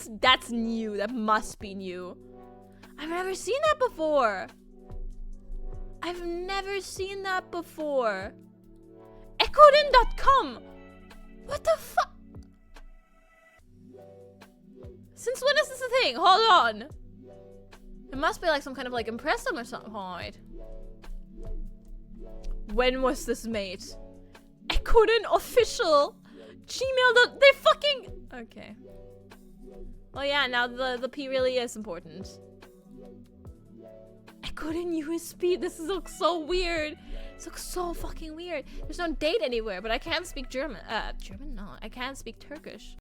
That's new. That must be new. I've never seen that before. I've never seen that before. EchorinP.com. What the fuck? Since when is this a thing? Hold on. It must be like some kind of like impressum or something. Hold. When was this made? Echorin official. Gmail. They fucking. Okay. Well, yeah. Now the P really is important. Echorin USB. This looks so weird. This looks so fucking weird. There's no date anywhere, but I can't speak German. German? No, I can't speak Turkish.